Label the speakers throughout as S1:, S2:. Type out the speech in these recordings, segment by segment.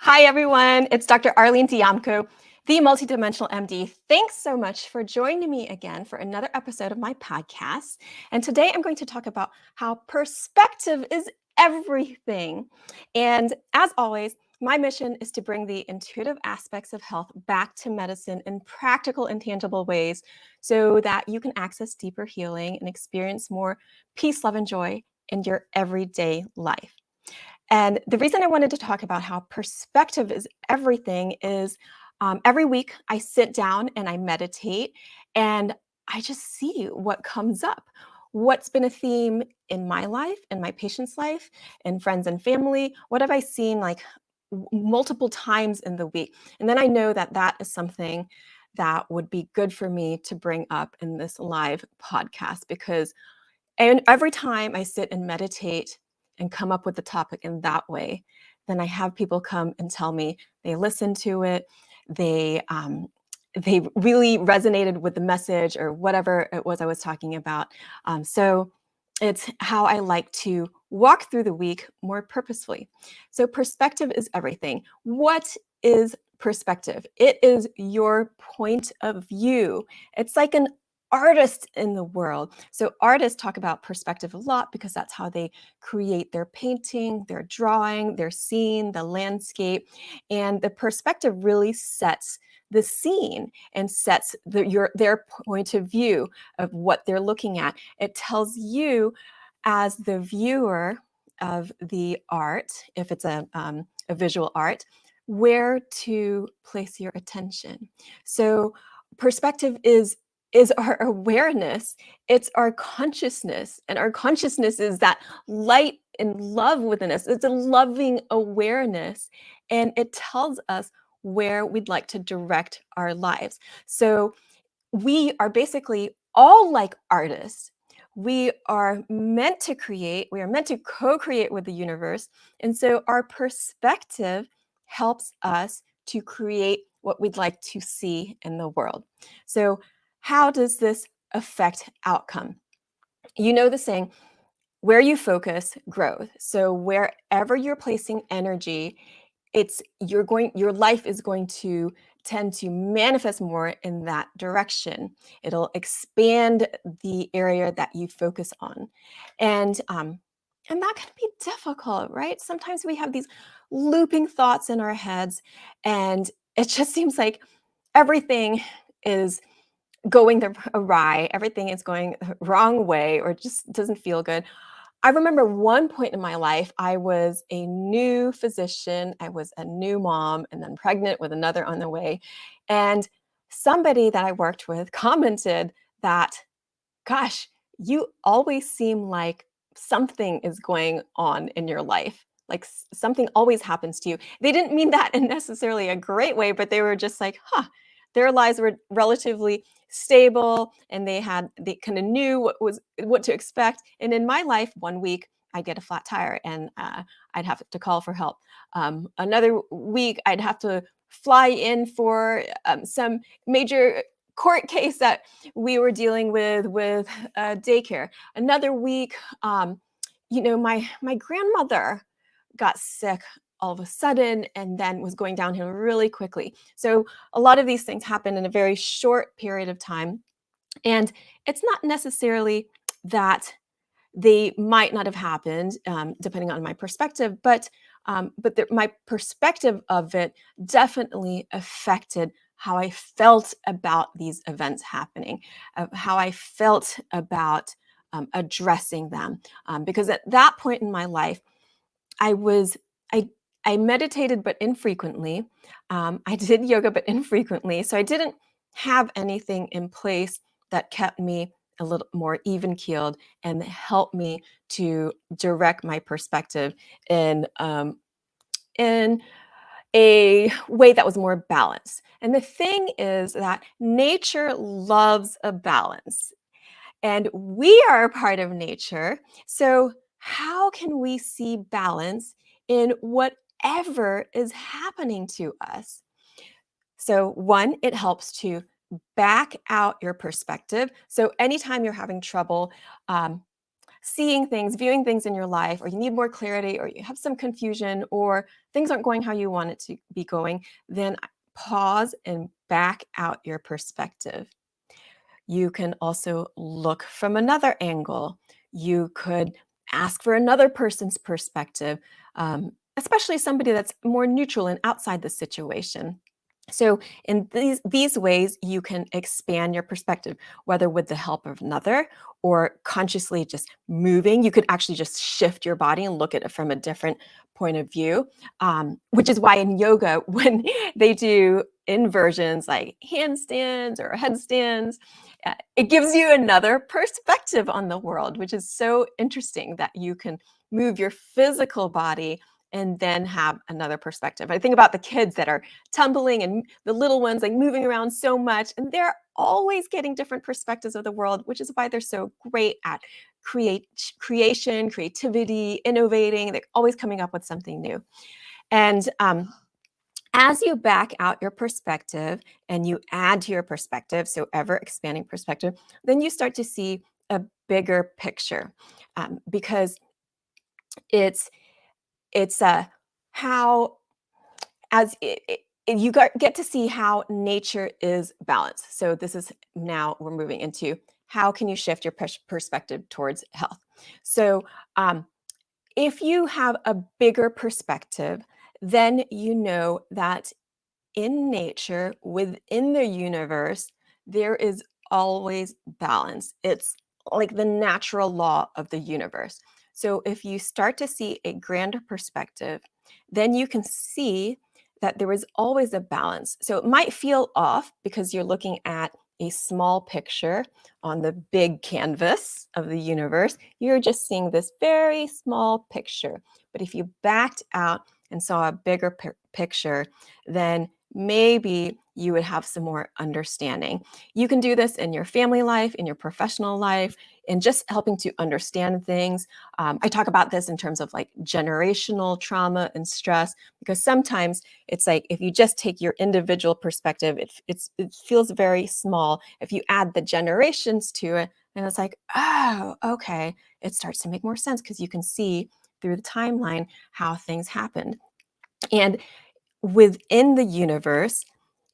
S1: Hi, everyone. It's Dr. Arlene Diamco, the Multidimensional MD. Thanks so much for joining me again for another episode of my podcast. And today I'm going to talk about how perspective is everything. And as always, my mission is to bring the intuitive aspects of health back to medicine in practical and tangible ways so that you can access deeper healing and experience more peace, love, and joy in your everyday life. And the reason I wanted to talk about how perspective is everything is every week I sit down and I meditate and I just see what comes up. What's been a theme in my life, in my patient's life, in friends and family? What have I seen like multiple times in the week? And then I know that that is something that would be good for me to bring up in this live podcast because every time I sit and meditate and come up with the topic in that way, then I have people come and tell me they listened to it, they really resonated with the message or whatever it was I was talking about. So it's how I like to walk through the week more purposefully. So perspective is everything. What is perspective? It is your point of view. It's like an artist in the world. So artists talk about perspective a lot because that's how they create their painting, their drawing, their scene, the landscape. And the perspective really sets the scene and sets their point of view of what they're looking at. It tells you as the viewer of the art, if it's a visual art, where to place your attention. So perspective is our awareness, it's our consciousness, and our consciousness is that light and love within us. It's a loving awareness, and it tells us where we'd like to direct our lives. So we are basically all like artists. We are meant to create, we are meant to co-create with the universe. And so our perspective helps us to create what we'd like to see in the world. So how does this affect outcome? You know the saying, where you focus, growth. So wherever you're placing energy, your life is going to tend to manifest more in that direction. It'll expand the area that you focus on. And that can be difficult, right? Sometimes we have these looping thoughts in our heads, and it just seems like everything is going awry, everything is going the wrong way, or just doesn't feel good. I remember one point in my life, I was a new physician, I was a new mom, and then pregnant with another on the way. And somebody that I worked with commented that, gosh, you always seem like something is going on in your life. Like something always happens to you. They didn't mean that in necessarily a great way, but they were just like, their lives were relatively stable and they kind of knew what to expect. And in my life, one week I'd get a flat tire and I'd have to call for help. Another week I'd have to fly in for some major court case that we were dealing with daycare. Another week, my grandmother got sick all of a sudden and then was going downhill really quickly. So a lot of these things happen in a very short period of time. And it's not necessarily that they might not have happened, depending on my perspective, but my perspective of it definitely affected how I felt about these events happening, how I felt about addressing them. Because at that point in my life, I was I I meditated but infrequently. I did yoga but infrequently, so I didn't have anything in place that kept me a little more even keeled and helped me to direct my perspective in a way that was more balanced. And the thing is that nature loves a balance. And we are a part of nature. So, how can we see balance in whatever is happening to us? So, one, it helps to back out your perspective. So, anytime you're having trouble, um, seeing things, viewing things in your life, or you need more clarity, or you have some confusion, or things aren't going how you want it to be going, then pause and back out your perspective. You can also look from another angle. You could ask for another person's perspective, especially somebody that's more neutral and outside the situation. So, in these ways, you can expand your perspective, whether with the help of another or consciously just moving. You could actually just shift your body and look at it from a different point of view, which is why in yoga, when they do inversions like handstands or headstands, it gives you another perspective on the world, which is so interesting that you can move your physical body and then have another perspective. I think about the kids that are tumbling and the little ones like moving around so much, and they're always getting different perspectives of the world, which is why they're so great at creation, creativity, innovating. They're always coming up with something new. And as you back out your perspective and you add to your perspective, so ever expanding perspective, then you start to see a bigger picture, because it's how as you get to see how nature is balanced. So this is now we're moving into how can you shift your perspective towards health. So if you have a bigger perspective, then you know that in nature, within the universe, there is always balance. It's like the natural law of the universe. So if you start to see a grander perspective, then you can see that there is always a balance. So it might feel off because you're looking at a small picture on the big canvas of the universe. You're just seeing this very small picture. But if you backed out and saw a bigger picture, then maybe you would have some more understanding. You can do this in your family life, in your professional life, in just helping to understand things. I talk about this in terms of like generational trauma and stress, because sometimes it's like if you just take your individual perspective, it feels very small. If you add the generations to it, and it's like, oh, okay, it starts to make more sense because you can see through the timeline how things happened. And within the universe,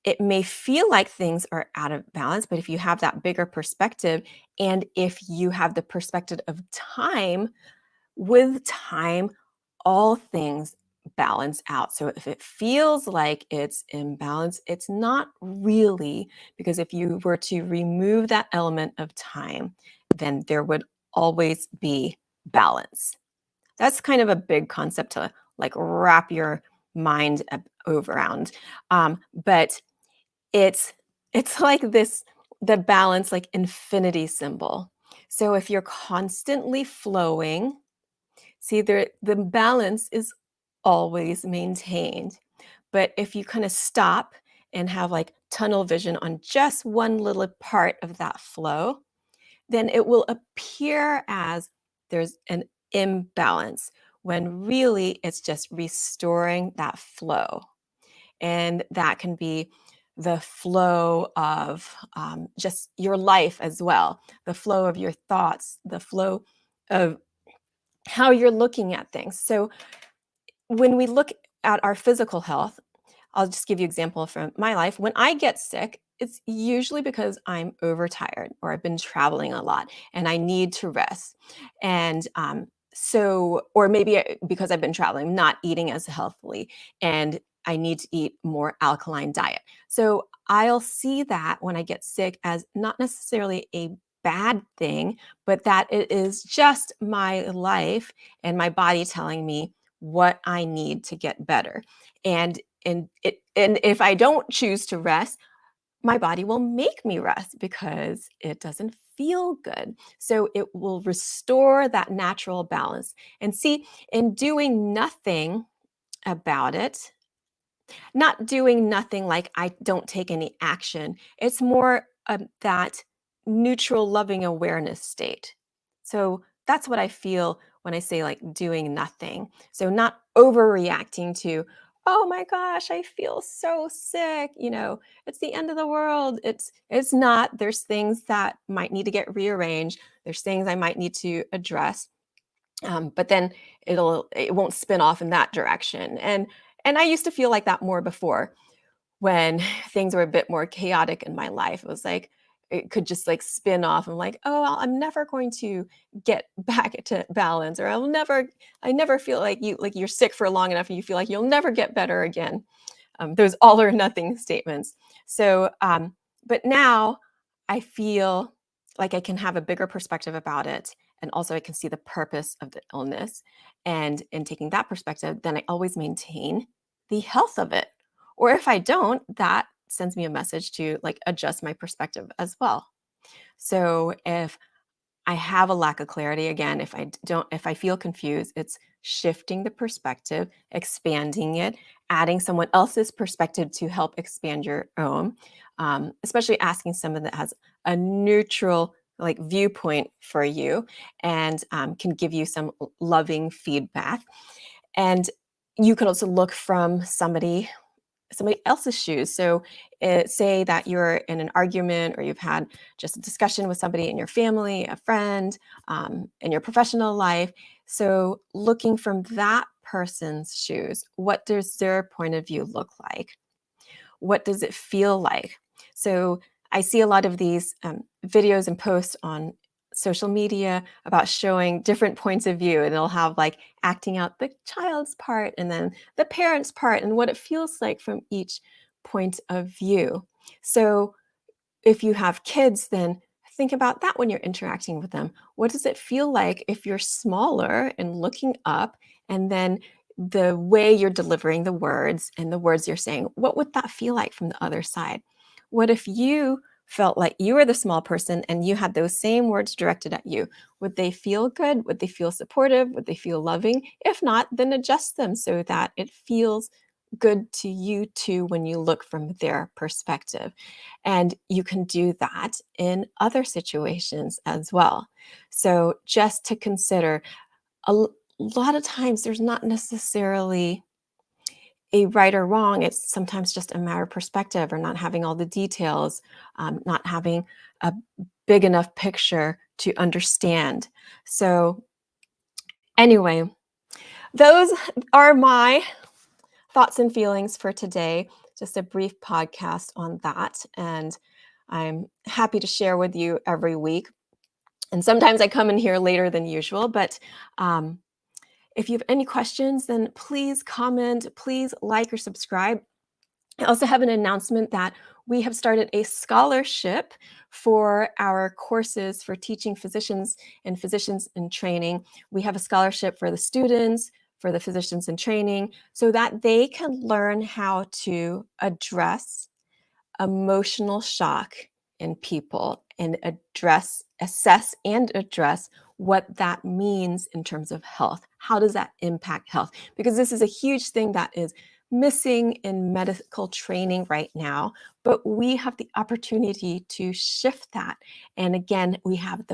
S1: it may feel like things are out of balance, but if you have that bigger perspective, and if you have the perspective of time, with time, all things balance out. So if it feels like it's imbalance, it's not really, because if you were to remove that element of time, then there would always be balance. That's kind of a big concept to like wrap your mind around. But it's it's like this the balance like infinity symbol. So if you're constantly flowing, see the balance is always maintained. But if you kind of stop and have like tunnel vision on just one little part of that flow, then it will appear as there's an imbalance when really it's just restoring that flow. And that can be the flow of just your life as well, the flow of your thoughts, the flow of how you're looking at things. So when we look at our physical health, I'll just give you an example from my life. When I get sick, it's usually because I'm overtired or I've been traveling a lot and I need to rest. And or maybe because I've been traveling, not eating as healthily, and I need to eat more alkaline diet. So I'll see that when I get sick as not necessarily a bad thing, but that it is just my life and my body telling me what I need to get better. And and if I don't choose to rest, my body will make me rest because it doesn't feel good. So it will restore that natural balance. And see, in doing nothing about it, not doing nothing like I don't take any action, it's more of that neutral, loving awareness state. So that's what I feel when I say like doing nothing. So not overreacting to oh my gosh, I feel so sick, it's the end of the world. It's not. There's things that might need to get rearranged. There's things I might need to address. But then it won't spin off in that direction. And I used to feel like that more before when things were a bit more chaotic in my life. It was like it could just like spin off. I'm like, oh, I'm never going to get back to balance, or I never feel like you're sick for long enough and you feel like you'll never get better again. Those all or nothing statements. So, but now I feel like I can have a bigger perspective about it. And also, I can see the purpose of the illness. And in taking that perspective, then I always maintain the health of it. Or if I don't, that sends me a message to like adjust my perspective as well. So if I have a lack of clarity, again, if I feel confused, it's shifting the perspective, expanding it, adding someone else's perspective to help expand your own, especially asking someone that has a neutral like viewpoint for you and can give you some loving feedback. And you could also look from somebody else's shoes. So, say that you're in an argument or you've had just a discussion with somebody in your family, a friend, in your professional life. So, looking from that person's shoes, what does their point of view look like? What does it feel like? So I see a lot of these videos and posts on social media about showing different points of view, and they'll have like acting out the child's part and then the parent's part and what it feels like from each point of view. So if you have kids, then think about that when you're interacting with them. What does it feel like if you're smaller and looking up, and then the way you're delivering the words and the words you're saying, what would that feel like from the other side? What if you felt like you were the small person and you had those same words directed at you? Would they feel good? Would they feel supportive? Would they feel loving? If not, then adjust them so that it feels good to you too when you look from their perspective. And you can do that in other situations as well. So, just to consider, lot of times there's not necessarily a right or wrong. It's sometimes just a matter of perspective or not having all the details, not having a big enough picture to understand. So, anyway, those are my thoughts and feelings for today. Just a brief podcast on that. And I'm happy to share with you every week. And sometimes I come in here later than usual, but if you have any questions, then please comment, please like or subscribe. I also have an announcement that we have started a scholarship for our courses for teaching physicians and physicians in training. We have a scholarship for the students, for the physicians in training, so that they can learn how to address emotional shock in people and assess and address what that means in terms of health. How does that impact health? Because this is a huge thing that is missing in medical training right now, but we have the opportunity to shift that. And again, we have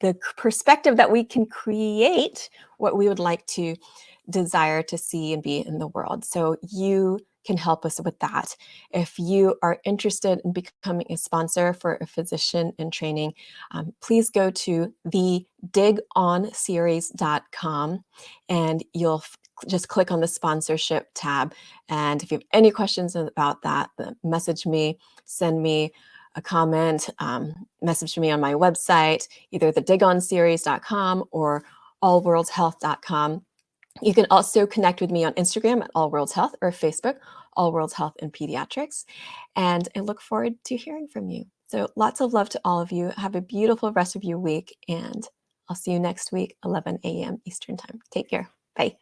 S1: the perspective that we can create what we would like to desire to see and be in the world. So you can help us with that. If you are interested in becoming a sponsor for a physician in training, please go to the digonseries.com and you'll just click on the sponsorship tab. And if you have any questions about that, message me, send me a comment, message me on my website, either the digonseries.com or allworldshealth.com. You can also connect with me on Instagram at All Worlds Health or Facebook, All Worlds Health and Pediatrics. And I look forward to hearing from you. So lots of love to all of you. Have a beautiful rest of your week. And I'll see you next week, 11 a.m. Eastern Time. Take care. Bye.